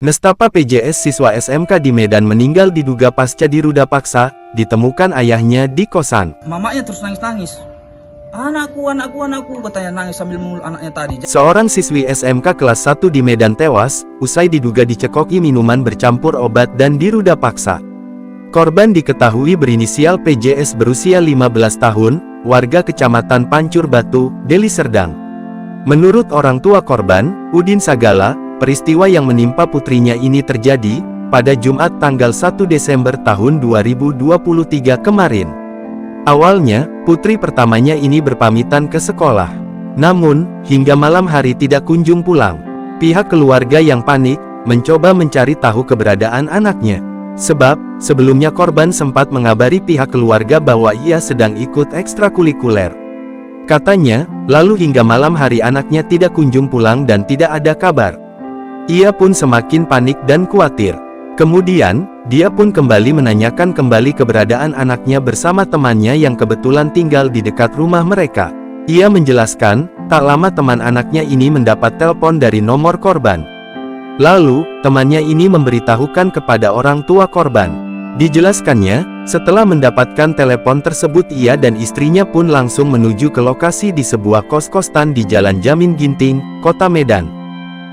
Nestapa PJS siswa SMK di Medan meninggal diduga pasca diruda paksa, ditemukan ayahnya di kosan. Mamanya terus nangis-nangis. Anakku, katanya nangis sambil mengulur anaknya tadi. Seorang siswi SMK kelas 1 di Medan tewas, usai diduga dicekoki minuman bercampur obat dan diruda paksa. Korban diketahui berinisial PJS berusia 15 tahun, warga Kecamatan Pancur Batu, Deli Serdang. Menurut orang tua korban, Udin Sagala, peristiwa yang menimpa putrinya ini terjadi pada Jumat tanggal 1 Desember tahun 2023 kemarin. Awalnya, putri pertamanya ini berpamitan ke sekolah. Namun, hingga malam hari tidak kunjung pulang. Pihak keluarga yang panik, mencoba mencari tahu keberadaan anaknya. Sebab, sebelumnya korban sempat mengabari pihak keluarga bahwa ia sedang ikut ekstrakurikuler. Katanya, lalu hingga malam hari anaknya tidak kunjung pulang dan tidak ada kabar. Ia pun semakin panik dan khawatir. Kemudian, dia pun kembali menanyakan kembali keberadaan anaknya bersama temannya yang kebetulan tinggal di dekat rumah mereka. Ia menjelaskan, tak lama teman anaknya ini mendapat telepon dari nomor korban. Lalu, temannya ini memberitahukan kepada orang tua korban. Dijelaskannya, setelah mendapatkan telepon tersebut ia dan istrinya pun langsung menuju ke lokasi di sebuah kos-kosan di Jalan Jamin Ginting, Kota Medan.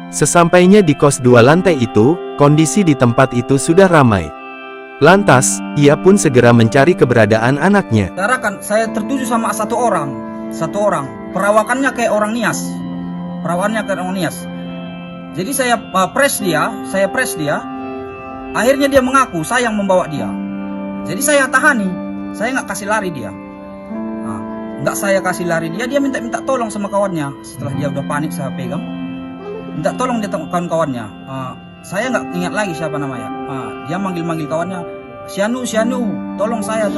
Sesampainya di kos 2 lantai itu, kondisi di tempat itu sudah ramai. Lantas, ia pun segera mencari keberadaan anaknya. Karena kan saya tertuju sama satu orang. Perawakannya kayak orang Nias. Jadi saya press dia. Akhirnya dia mengaku saya yang membawa dia. Jadi saya tahani, saya nggak kasih lari dia. Dia minta tolong sama kawannya. Setelah dia udah panik saya pegang. Minta tolong dia kawan-kawannya. Saya nggak ingat lagi siapa namanya. Dia manggil kawannya, Sianu, tolong saya.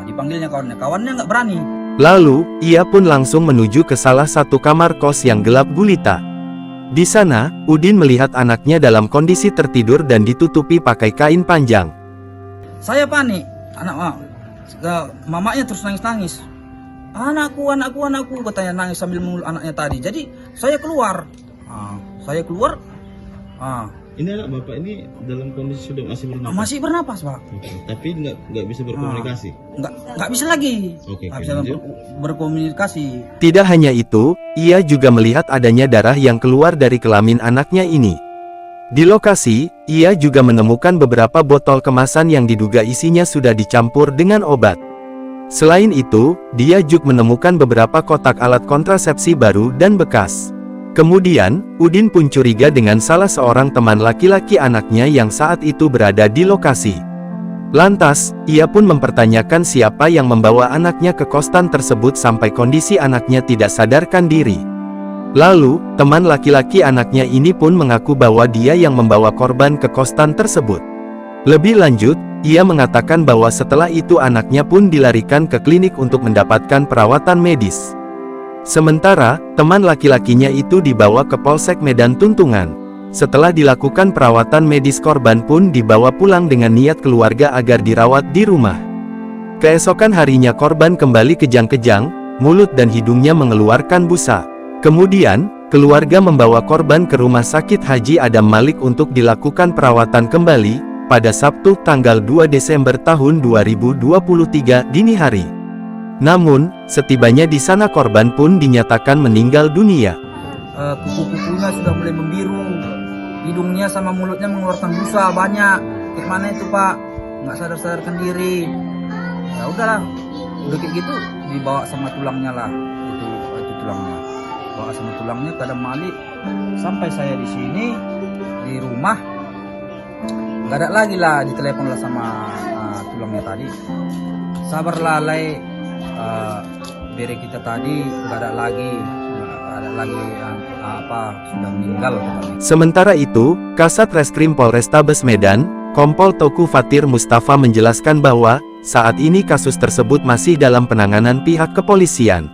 Dipanggilnya kawannya nggak berani. Lalu, ia pun langsung menuju ke salah satu kamar kos yang gelap gulita. Di sana, Udin melihat anaknya dalam kondisi tertidur dan ditutupi pakai kain panjang. Saya panik. Mamanya terus nangis-nangis. Anakku, katanya nangis sambil mengulur anaknya tadi. Jadi saya keluar. Ini anak bapak ini dalam kondisi sudah masih bernapas? Masih bernapas, Pak. Oke. Tapi nggak bisa berkomunikasi? Nggak bisa lagi. Nggak bisa berkomunikasi. Tidak hanya itu, ia juga melihat adanya darah yang keluar dari kelamin anaknya ini. Di lokasi, ia juga menemukan beberapa botol kemasan yang diduga isinya sudah dicampur dengan obat. Selain itu, dia juga menemukan beberapa kotak alat kontrasepsi baru dan bekas. Kemudian, Udin pun curiga dengan salah seorang teman laki-laki anaknya yang saat itu berada di lokasi. Lantas, ia pun mempertanyakan siapa yang membawa anaknya ke kosan tersebut sampai kondisi anaknya tidak sadarkan diri. Lalu, teman laki-laki anaknya ini pun mengaku bahwa dia yang membawa korban ke kosan tersebut. Lebih lanjut, ia mengatakan bahwa setelah itu anaknya pun dilarikan ke klinik untuk mendapatkan perawatan medis. Sementara, teman laki-lakinya itu dibawa ke Polsek Medan Tuntungan. Setelah dilakukan perawatan medis korban pun dibawa pulang dengan niat keluarga agar dirawat di rumah. Keesokan harinya korban kembali kejang-kejang, mulut dan hidungnya mengeluarkan busa. Kemudian, keluarga membawa korban ke Rumah Sakit Haji Adam Malik untuk dilakukan perawatan kembali, pada Sabtu tanggal 2 Desember tahun 2023 dini hari. Namun, setibanya di sana korban pun dinyatakan meninggal dunia. Kuku-kukunya sudah mulai membiru, hidungnya sama mulutnya mengeluarkan busa banyak. Kayak mana itu, Pak? Nggak sadarkan diri. Ya udahlah, udah kayak gitu dibawa sama tulangnya lah. Itu tulangnya. Bawa sama tulangnya ke Adam Malik. Sampai saya di sini di rumah, nggak ada lagi lah, ditelepon lah sama tulangnya tadi. Sabarlah, Lai. Bere kita tadi nggak ada lagi sudah meninggal. Sementara itu, Kasat Reskrim Polrestabes Medan, Kompol Teuku Fatir Mustafa menjelaskan bahwa saat ini kasus tersebut masih dalam penanganan pihak kepolisian.